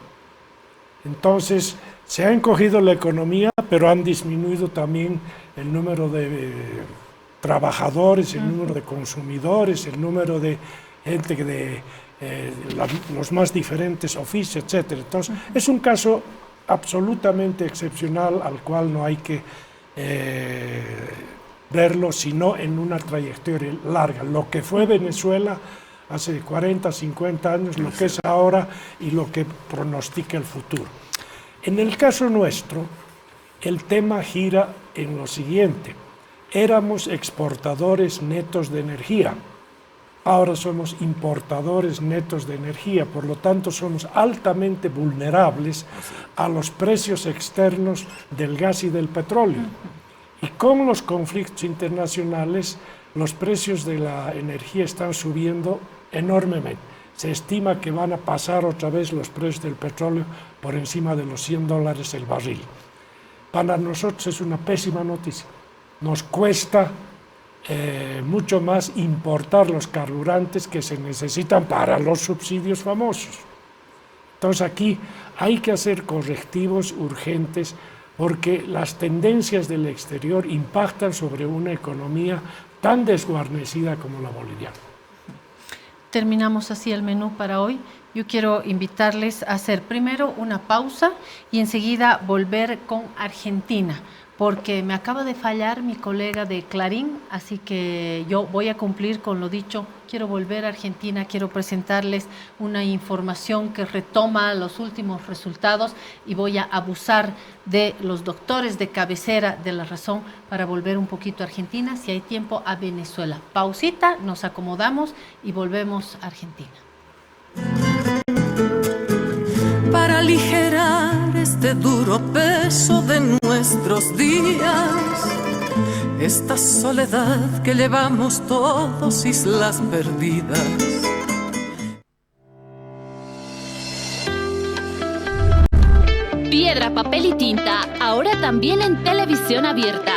Entonces, se ha encogido la economía, pero han disminuido también el número de trabajadores, el número de consumidores, el número de gente de los más diferentes oficios, etc. Entonces, es un caso absolutamente excepcional al cual no hay que verlo sino en una trayectoria larga. Lo que fue Venezuela hace 40, 50 años, lo que es ahora y lo que pronostica el futuro. En el caso nuestro, el tema gira en lo siguiente. Éramos exportadores netos de energía. Ahora somos importadores netos de energía, por lo tanto somos altamente vulnerables a los precios externos del gas y del petróleo. Y con los conflictos internacionales, los precios de la energía están subiendo enormemente. Se estima que van a pasar otra vez los precios del petróleo por encima de los $100 el barril. Para nosotros es una pésima noticia. Nos cuesta mucho más importar los carburantes que se necesitan para los subsidios famosos. Entonces aquí hay que hacer correctivos urgentes porque las tendencias del exterior impactan sobre una economía tan desguarnecida como la boliviana. Terminamos así el menú para hoy. Yo quiero invitarles a hacer primero una pausa y enseguida volver con Argentina, porque me acaba de fallar mi colega de Clarín, así que yo voy a cumplir con lo dicho. Quiero volver a Argentina, quiero presentarles una información que retoma los últimos resultados y voy a abusar de los doctores de cabecera de La Razón para volver un poquito a Argentina, si hay tiempo, a Venezuela. Pausita, nos acomodamos y volvemos a Argentina. Para aligerar este duro peso de nuestros días, esta soledad que llevamos todos, islas perdidas. Piedra, papel y tinta, ahora también en televisión abierta.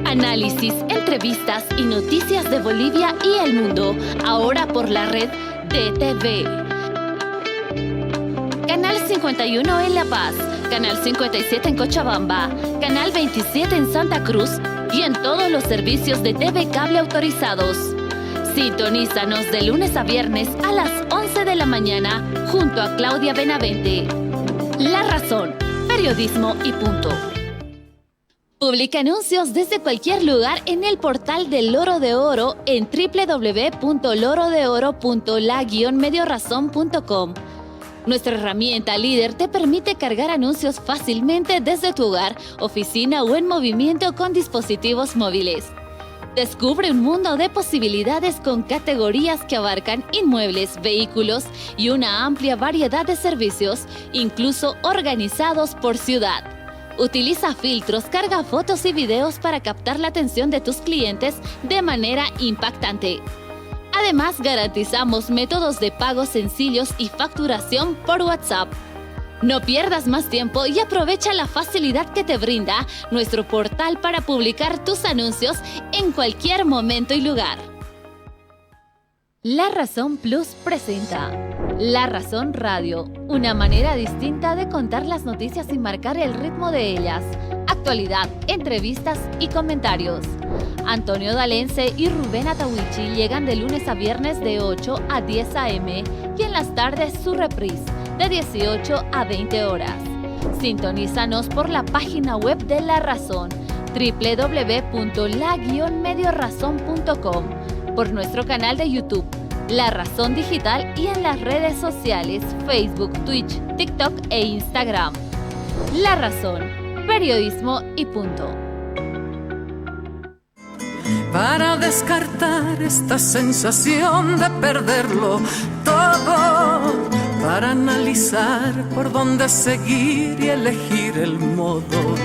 Análisis, entrevistas y noticias de Bolivia y el mundo, ahora por la red DTV. Canal 51 en La Paz, Canal 57 en Cochabamba, Canal 27 en Santa Cruz y en todos los servicios de TV Cable autorizados. Sintonízanos de lunes a viernes a las 11 de la mañana junto a Claudia Benavente. La Razón, periodismo y punto. Publica anuncios desde cualquier lugar en el portal del Loro de Oro en www.lorodeoro.la-mediorazón.com. Nuestra herramienta líder te permite cargar anuncios fácilmente desde tu hogar, oficina o en movimiento con dispositivos móviles. Descubre un mundo de posibilidades con categorías que abarcan inmuebles, vehículos y una amplia variedad de servicios, incluso organizados por ciudad. Utiliza filtros, carga fotos y videos para captar la atención de tus clientes de manera impactante. Además, garantizamos métodos de pago sencillos y facturación por WhatsApp. No pierdas más tiempo y aprovecha la facilidad que te brinda nuestro portal para publicar tus anuncios en cualquier momento y lugar. La Razón Plus presenta La Razón Radio, una manera distinta de contar las noticias y marcar el ritmo de ellas. Actualidad, entrevistas y comentarios. Antonio Dalense y Rubén Atahuichi llegan de lunes a viernes de 8 a 10 a.m. y en las tardes su reprise de 18 a 20 horas. Sintonízanos por la página web de La Razón, www.la-mediorazón.com, por nuestro canal de YouTube, La Razón Digital, y en las redes sociales Facebook, Twitch, TikTok e Instagram. La Razón, periodismo y punto. Para descartar esta sensación de perderlo todo, para analizar por dónde seguir y elegir el modo.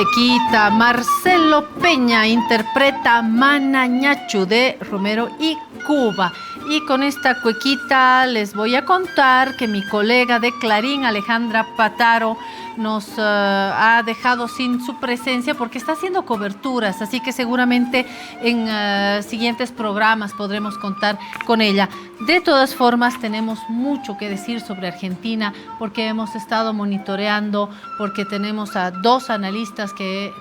cuequita. Marcelo Peña interpreta Manañachu de Romero y Cuba. Y con esta cuequita les voy a contar que mi colega de Clarín, Alejandra Pataro, nos ha dejado sin su presencia porque está haciendo coberturas, así que seguramente en siguientes programas podremos contar con ella. De todas formas, tenemos mucho que decir sobre Argentina porque hemos estado monitoreando, porque tenemos a dos analistas que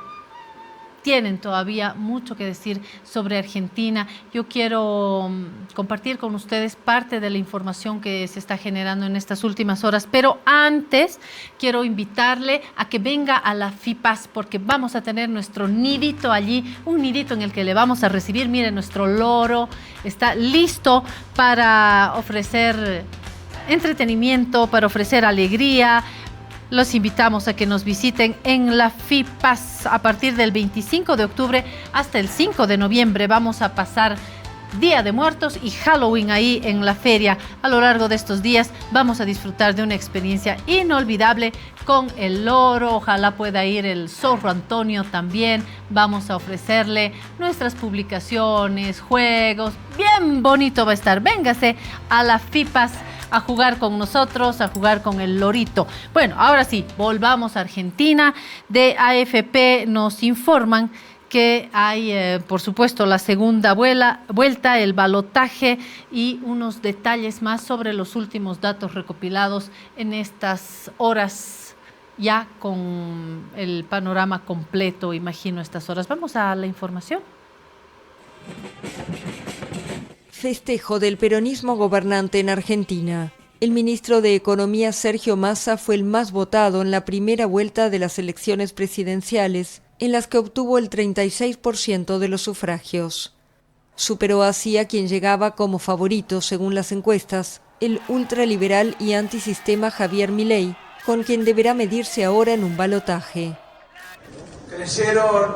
tienen todavía mucho que decir sobre Argentina. Yo quiero compartir con ustedes parte de la información que se está generando en estas últimas horas, pero antes quiero invitarle a que venga a la FIPAS porque vamos a tener nuestro nidito allí, un nidito en el que le vamos a recibir. Miren, nuestro loro está listo para ofrecer entretenimiento, para ofrecer alegría. Los invitamos a que nos visiten en la FIPAS a partir del 25 de octubre hasta el 5 de noviembre. Vamos a pasar Día de Muertos y Halloween ahí en la feria. A lo largo de estos días vamos a disfrutar de una experiencia inolvidable con el loro. Ojalá pueda ir el zorro Antonio también. Vamos a ofrecerle nuestras publicaciones, juegos. Bien bonito va a estar. Véngase a la FIPAS a jugar con nosotros, a jugar con el lorito. Bueno, ahora sí, volvamos a Argentina. De AFP nos informan que hay, por supuesto, la segunda vuelta, el balotaje y unos detalles más sobre los últimos datos recopilados en estas horas, ya con el panorama completo, imagino, estas horas. Vamos a la información. Festejo del peronismo gobernante en Argentina. El ministro de Economía Sergio Massa fue el más votado en la primera vuelta de las elecciones presidenciales, en las que obtuvo el 36% de los sufragios. Superó así a quien llegaba como favorito, según las encuestas, el ultraliberal y antisistema Javier Milei, con quien deberá medirse ahora en un balotaje. Creyeron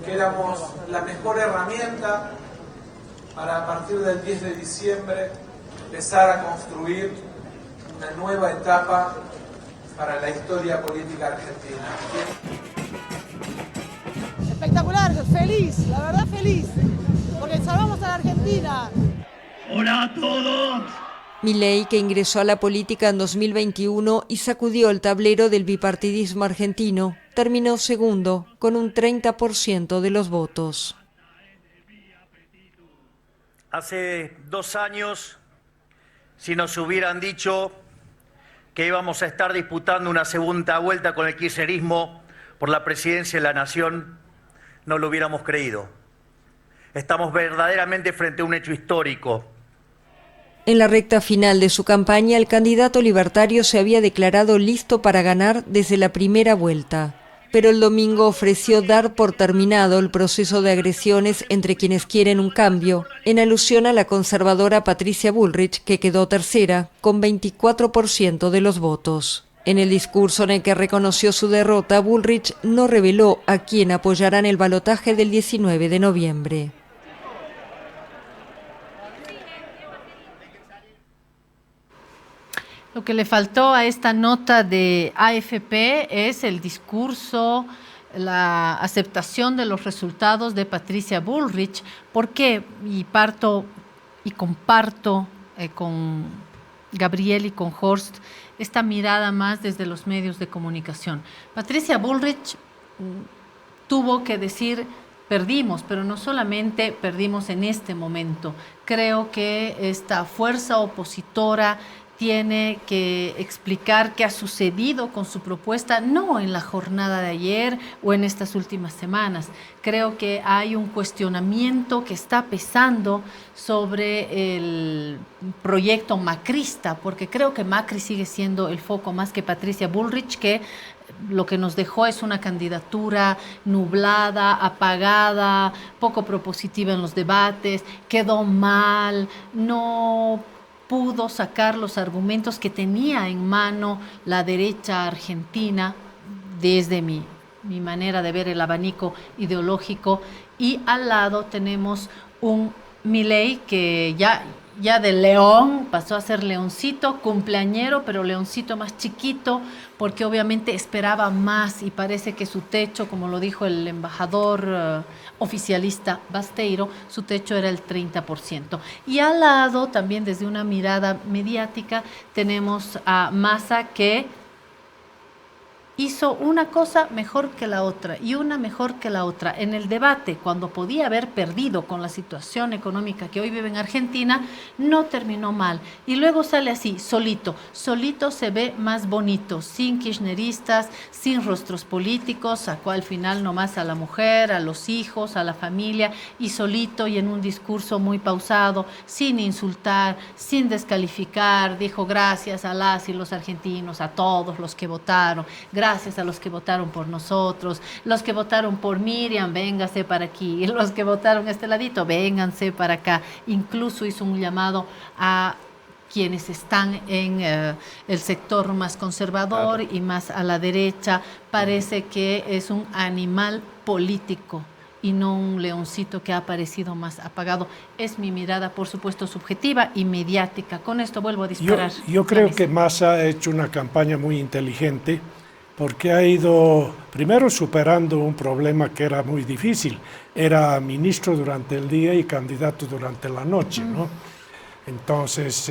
que éramos la mejor herramienta para a partir del 10 de diciembre empezar a construir una nueva etapa para la historia política argentina. Espectacular, feliz, la verdad feliz, porque salvamos a la Argentina. Hola a todos. Milei, que ingresó a la política en 2021 y sacudió el tablero del bipartidismo argentino, terminó segundo con un 30% de los votos. Hace 2 años, si nos hubieran dicho que íbamos a estar disputando una segunda vuelta con el kirchnerismo por la presidencia de la Nación, no lo hubiéramos creído. Estamos verdaderamente frente a un hecho histórico. En la recta final de su campaña, el candidato libertario se había declarado listo para ganar desde la primera vuelta. Pero el domingo ofreció dar por terminado el proceso de agresiones entre quienes quieren un cambio, en alusión a la conservadora Patricia Bullrich, que quedó tercera, con 24% de los votos. En el discurso en el que reconoció su derrota, Bullrich no reveló a quién apoyará en el balotaje del 19 de noviembre. Lo que le faltó a esta nota de AFP es el discurso, la aceptación de los resultados de Patricia Bullrich. ¿Por qué? Y parto y comparto con Gabriel y con Horst esta mirada más desde los medios de comunicación. Patricia Bullrich tuvo que decir: perdimos, pero no solamente perdimos en este momento. Creo que esta fuerza opositora tiene que explicar qué ha sucedido con su propuesta, no en la jornada de ayer o en estas últimas semanas. Creo que hay un cuestionamiento que está pesando sobre el proyecto macrista, porque creo que Macri sigue siendo el foco más que Patricia Bullrich, que lo que nos dejó es una candidatura nublada, apagada, poco propositiva en los debates, quedó mal, no pudo sacar los argumentos que tenía en mano la derecha argentina desde mi manera de ver el abanico ideológico, y al lado tenemos un Milei que ya ya de león pasó a ser leoncito, cumpleañero, pero leoncito más chiquito, porque obviamente esperaba más y parece que su techo, como lo dijo el embajador oficialista Basteiro, su techo era el 30%. Y al lado, también desde una mirada mediática, tenemos a Massa, que hizo una cosa mejor que la otra y una mejor que la otra. En el debate, cuando podía haber perdido con la situación económica que hoy vive en Argentina, no terminó mal. Y luego sale así, solito. Solito se ve más bonito, sin kirchneristas, sin rostros políticos, sacó al final nomás a la mujer, a los hijos, a la familia, y solito y en un discurso muy pausado, sin insultar, sin descalificar, dijo gracias a las y los argentinos, a todos los que votaron, gracias a los que votaron por nosotros, los que votaron por Miriam, véngase para aquí, y los que votaron este ladito, vénganse para acá. Incluso hizo un llamado a quienes están en el sector más conservador y más a la derecha. Parece que es un animal político y no un leoncito que ha parecido más apagado. Es mi mirada, por supuesto, subjetiva y mediática. Con esto vuelvo a disparar. Yo creo que Massa ha hecho una campaña muy inteligente, porque ha ido primero superando un problema que era muy difícil. Era ministro durante el día y candidato durante la noche, ¿no? Entonces,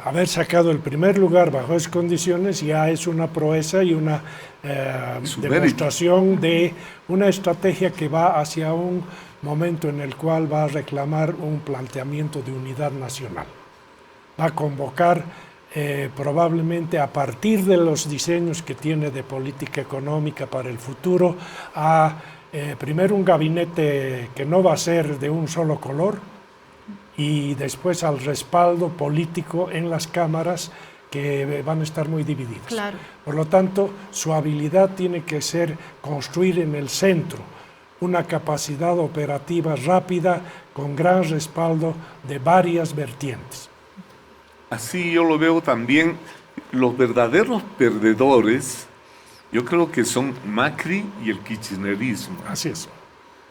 haber sacado el primer lugar bajo esas condiciones ya es una proeza y una demostración de una estrategia que va hacia un momento en el cual va a reclamar un planteamiento de unidad nacional. Va a convocar probablemente a partir de los diseños que tiene de política económica para el futuro, a primero un gabinete que no va a ser de un solo color y después al respaldo político en las cámaras que van a estar muy divididas. Claro. Por lo tanto, su habilidad tiene que ser construir en el centro una capacidad operativa rápida con gran respaldo de varias vertientes. Así yo lo veo también. Los verdaderos perdedores, yo creo que son Macri y el kirchnerismo. Así es.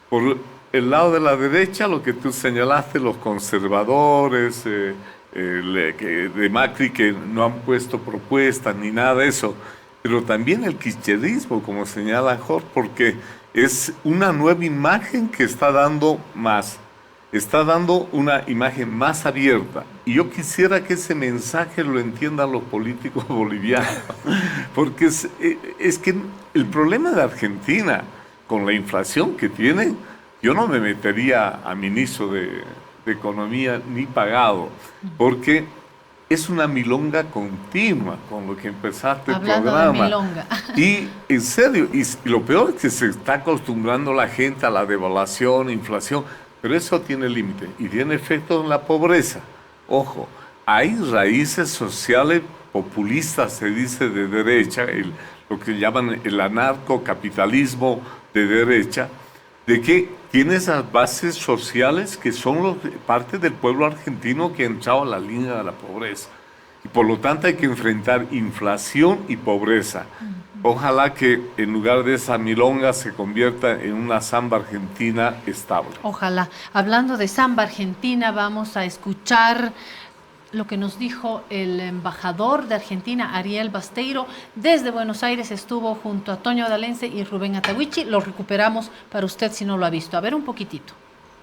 Por el lado de la derecha, lo que tú señalaste, los conservadores de Macri que no han puesto propuestas ni nada de eso, pero también el kirchnerismo, como señala Jorge, porque es una nueva imagen que está dando más. Está dando una imagen más abierta. Y yo quisiera que ese mensaje lo entiendan los políticos bolivianos, porque es que el problema de Argentina, con la inflación que tiene, yo no me metería a ministro de Economía ni pagado, porque es una milonga continua con lo que empezaste Hablando el programa. de milonga. Y en serio, y lo peor es que se está acostumbrando la gente a la devaluación, inflación, pero eso tiene límite y tiene efecto en la pobreza. Ojo, hay raíces sociales populistas, se dice, de derecha, lo que llaman el anarcocapitalismo de derecha, de que tiene esas bases sociales que son parte del pueblo argentino que ha entrado a la línea de la pobreza. Y por lo tanto hay que enfrentar inflación y pobreza. Ojalá que en lugar de esa milonga se convierta en una samba argentina estable. Ojalá. Hablando de samba argentina, vamos a escuchar lo que nos dijo el embajador de Argentina, Ariel Basteiro. Desde Buenos Aires estuvo junto a Toño Dalense y Rubén Atahuichi. Lo recuperamos para usted si no lo ha visto. A ver un poquitito.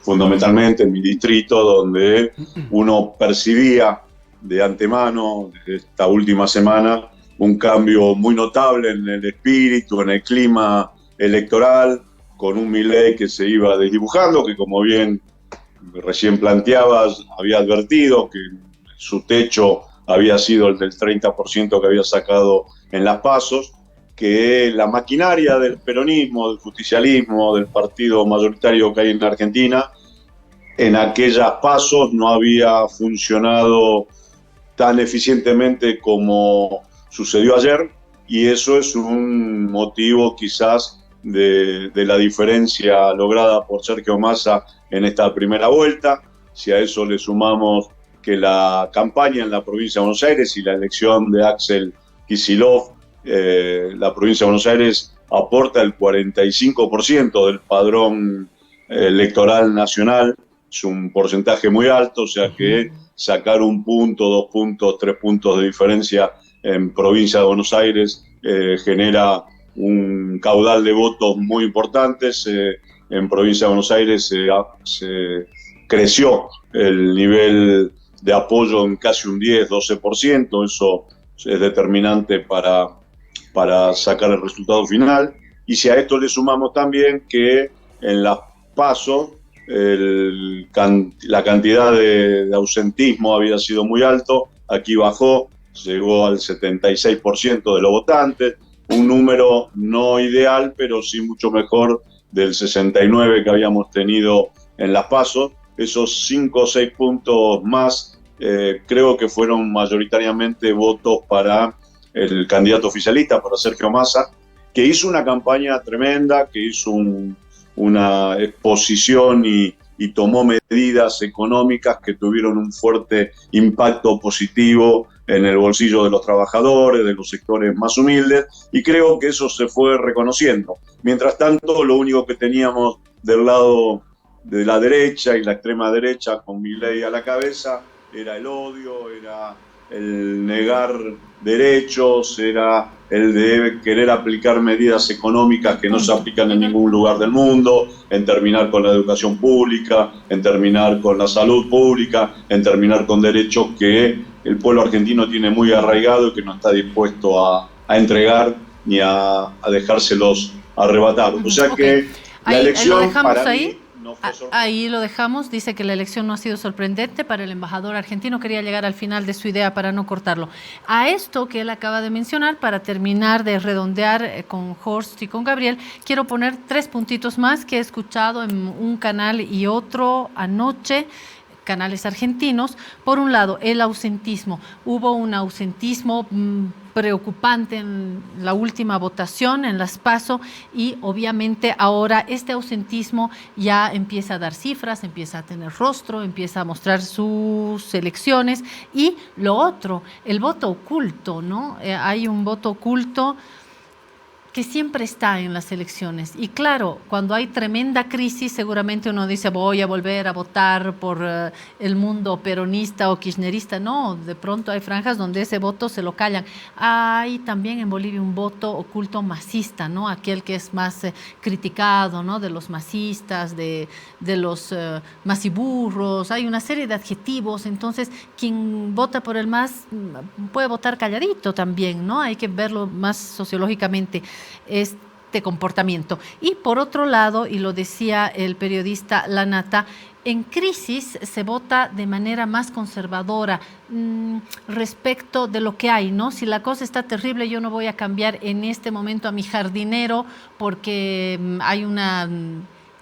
Fundamentalmente en mi distrito, donde uno percibía de antemano, esta última semana, un cambio muy notable en el espíritu, en el clima electoral, con un Milei que se iba desdibujando, que como bien recién planteabas, había advertido que su techo había sido el del 30% que había sacado en las PASOs, que la maquinaria del peronismo, del justicialismo, del partido mayoritario que hay en la Argentina, en aquellas PASOs no había funcionado tan eficientemente como sucedió ayer, y eso es un motivo quizás de la diferencia lograda por Sergio Massa en esta primera vuelta. Si a eso le sumamos que la campaña en la provincia de Buenos Aires y la elección de Axel Kicillof, la provincia de Buenos Aires aporta el 45% del padrón electoral nacional, es un porcentaje muy alto, o sea que sacar 1 punto, 2 puntos, 3 puntos de diferencia en provincia de Buenos Aires genera un caudal de votos muy importantes. En provincia de Buenos Aires se creció el nivel de apoyo en casi un 10-12%, eso es determinante para sacar el resultado final. Y si a esto le sumamos también que en las PASO la cantidad de ausentismo había sido muy alto, aquí bajó, llegó al 76% de los votantes, un número no ideal, pero sí mucho mejor del 69% que habíamos tenido en las PASO. Esos 5 o 6 puntos más creo que fueron mayoritariamente votos para el candidato oficialista, para Sergio Massa, que hizo una campaña tremenda, que hizo una exposición y tomó medidas económicas que tuvieron un fuerte impacto positivo en el bolsillo de los trabajadores, de los sectores más humildes, y creo que eso se fue reconociendo. Mientras tanto, lo único que teníamos del lado de la derecha y la extrema derecha, con Milei a la cabeza, era el odio, era el negar derechos, era el de querer aplicar medidas económicas que no se aplican en ningún lugar del mundo, en terminar con la educación pública, en terminar con la salud pública, en terminar con derechos que el pueblo argentino tiene muy arraigado y que no está dispuesto a entregar ni a dejárselos arrebatar. O sea que la elección para mí no fue sorprendente. Ahí lo dejamos, dice que la elección no ha sido sorprendente para el embajador argentino, quería llegar al final de su idea para no cortarlo. A esto que él acaba de mencionar, para terminar de redondear con Horst y con Gabriel, quiero poner 3 puntitos más que he escuchado en un canal y otro anoche, canales argentinos. Por un lado, el ausentismo. Hubo un ausentismo preocupante en la última votación, en las PASO, y obviamente ahora este ausentismo ya empieza a dar cifras, empieza a tener rostro, empieza a mostrar sus elecciones. Y lo otro, el voto oculto, ¿no? Hay un voto oculto que siempre está en las elecciones. Y claro, cuando hay tremenda crisis, seguramente uno dice, voy a volver a votar por el mundo peronista o kirchnerista. No, de pronto hay franjas donde ese voto se lo callan. Hay también en Bolivia un voto oculto masista, ¿no? Aquel que es más criticado, ¿no? De los masistas, de los masiburros. Hay una serie de adjetivos. Entonces, quien vota por el MAS puede votar calladito también, ¿no? Hay que verlo más sociológicamente, este comportamiento. Y por otro lado, y lo decía el periodista Lanata, en crisis se vota de manera más conservadora respecto de lo que hay, ¿no? Si la cosa está terrible, yo no voy a cambiar en este momento a mi jardinero porque hay una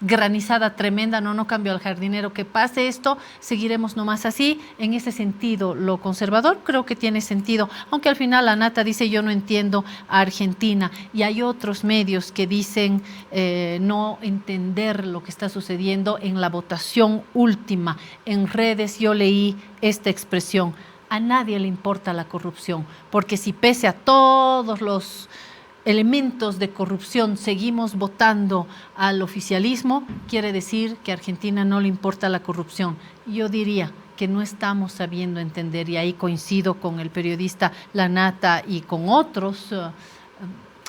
granizada tremenda, no cambio al jardinero, que pase esto, seguiremos nomás así. En ese sentido, lo conservador creo que tiene sentido, aunque al final Lanata dice, yo no entiendo a Argentina, y hay otros medios que dicen no entender lo que está sucediendo en la votación última. En redes yo leí esta expresión, a nadie le importa la corrupción, porque si pese a todos los elementos de corrupción seguimos votando al oficialismo, quiere decir que a Argentina no le importa la corrupción. Yo diría que no estamos sabiendo entender, y ahí coincido con el periodista Lanata y con otros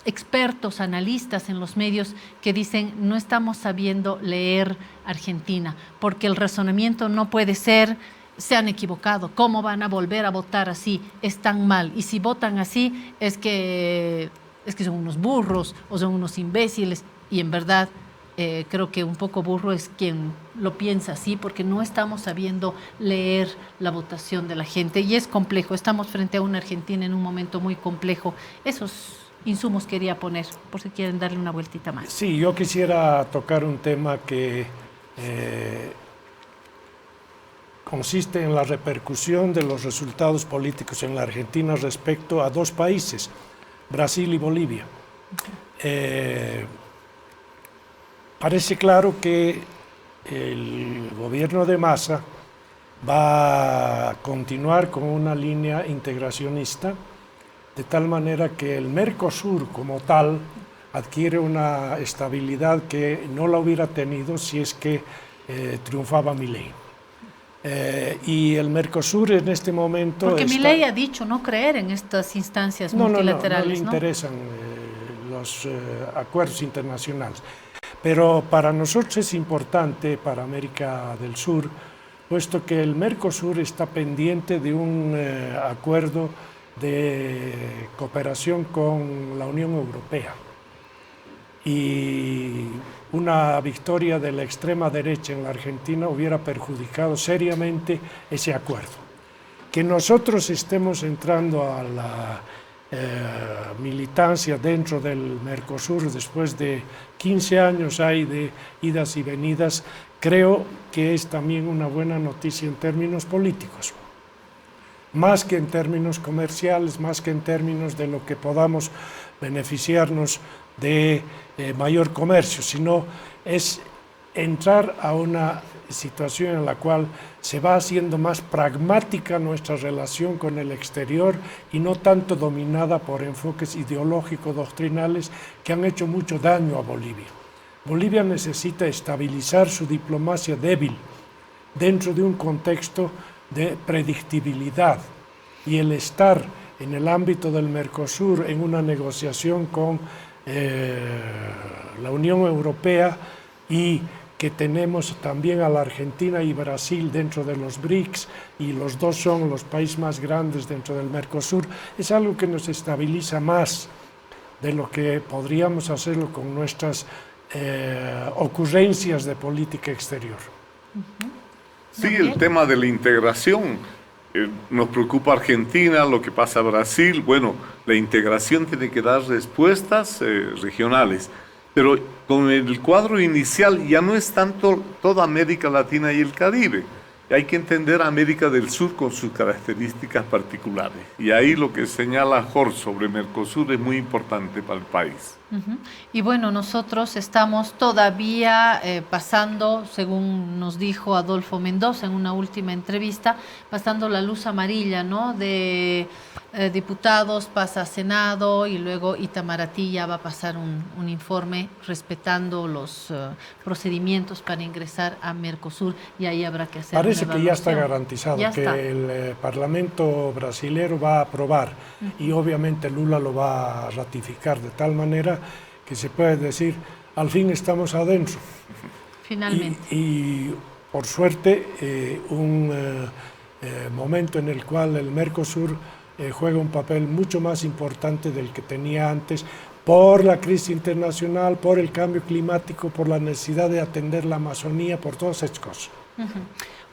expertos, analistas en los medios que dicen no estamos sabiendo leer Argentina, porque el razonamiento no puede ser se han equivocado, ¿cómo van a volver a votar así? Están mal, y si votan así es que son unos burros o son unos imbéciles, y en verdad creo que un poco burro es quien lo piensa así, porque no estamos sabiendo leer la votación de la gente, y es complejo. Estamos frente a una Argentina en un momento muy complejo. Esos insumos quería poner, por si quieren darle una vueltita más. Sí, yo quisiera tocar un tema que consiste en la repercusión de los resultados políticos en la Argentina respecto a 2 países, Brasil y Bolivia. Parece claro que el gobierno de Massa va a continuar con una línea integracionista, de tal manera que el Mercosur como tal adquiere una estabilidad que no la hubiera tenido si es que triunfaba Milei. Y el Mercosur en este momento... Porque Milei ha dicho no creer en estas instancias multilaterales, no le interesan los acuerdos internacionales. Pero para nosotros es importante, para América del Sur, puesto que el Mercosur está pendiente de un acuerdo de cooperación con la Unión Europea. Y una victoria de la extrema derecha en la Argentina hubiera perjudicado seriamente ese acuerdo. Que nosotros estemos entrando a la militancia dentro del Mercosur después de 15 años hay de idas y venidas, creo que es también una buena noticia en términos políticos. Más que en términos comerciales, más que en términos de lo que podamos beneficiarnos de mayor comercio, sino es entrar a una situación en la cual se va haciendo más pragmática nuestra relación con el exterior y no tanto dominada por enfoques ideológicos doctrinales que han hecho mucho daño a Bolivia. Bolivia necesita estabilizar su diplomacia débil dentro de un contexto de predictibilidad, y el estar en el ámbito del Mercosur en una negociación con la Unión Europea, y que tenemos también a la Argentina y Brasil dentro de los BRICS, y los dos son los países más grandes dentro del Mercosur, es algo que nos estabiliza más de lo que podríamos hacerlo con nuestras ocurrencias de política exterior. Sí, el tema de la integración. Nos preocupa Argentina, lo que pasa a Brasil. Bueno, la integración tiene que dar respuestas regionales. Pero con el cuadro inicial ya no es tanto toda América Latina y el Caribe. Hay que entender a América del Sur con sus características particulares. Y ahí lo que señala Jorge sobre Mercosur es muy importante para el país. Y bueno, nosotros estamos todavía pasando, según nos dijo Adolfo Mendoza en una última entrevista, pasando la luz amarilla, ¿no? De diputados, pasa a Senado, y luego Itamaraty ya va a pasar un informe respetando los procedimientos para ingresar a Mercosur, y ahí habrá que hacer Parece una que ya está evaluación. garantizado, Ya que está. el Parlamento brasilero va a aprobar, y obviamente Lula lo va a ratificar de tal manera que se puede decir, al fin estamos adentro. Finalmente. Y por suerte, un momento en el cual el Mercosur juega un papel mucho más importante del que tenía antes, por la crisis internacional, por el cambio climático, por la necesidad de atender la Amazonía, por todas esas cosas.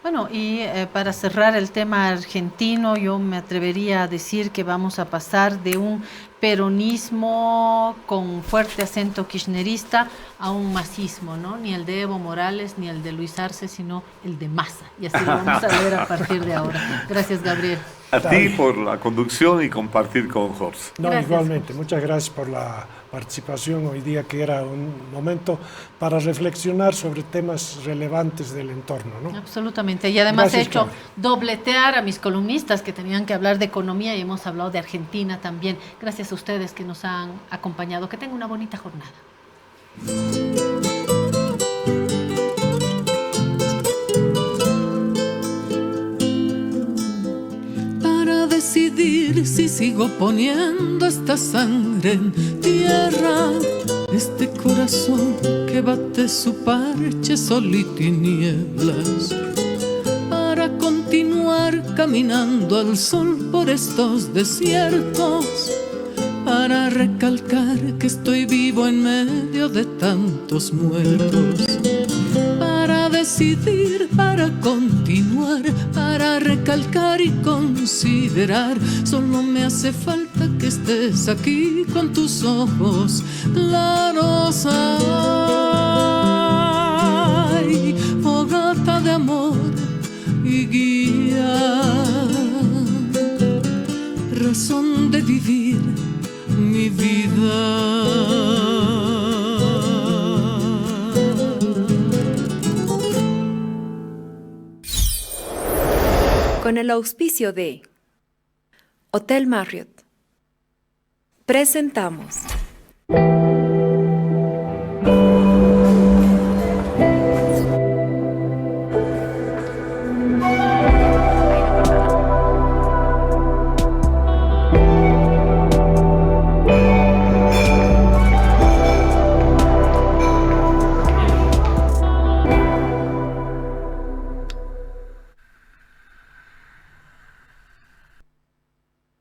Bueno, y para cerrar el tema argentino, yo me atrevería a decir que vamos a pasar de un peronismo con fuerte acento kirchnerista a un masismo, ¿no? Ni el de Evo Morales ni el de Luis Arce, sino el de Massa. Y así lo vamos a ver a partir de ahora. Gracias, Gabriel. A ti por la conducción y compartir con Jorge. No, Gracias. igualmente. Muchas gracias por la participación hoy día, que era un momento para reflexionar sobre temas relevantes del entorno, ¿no? Absolutamente. Y además Gracias, he hecho Claudia. dobletear a mis columnistas que tenían que hablar de economía, y hemos hablado de Argentina también. Gracias a ustedes que nos han acompañado. Que tengan una bonita jornada. Para decidir si sigo poniendo esta sangre en tierra, este corazón que bate su parche sol y tinieblas, para continuar caminando al sol por estos desiertos, para recalcar que estoy vivo en medio de tantos muertos, para decidir, para continuar, para recalcar y considerar. Solo me hace falta que estés aquí con tus ojos claros. Ay, fogata de amor y guía, razón de vivir mi vida. Con el auspicio de Hotel Marriott, presentamos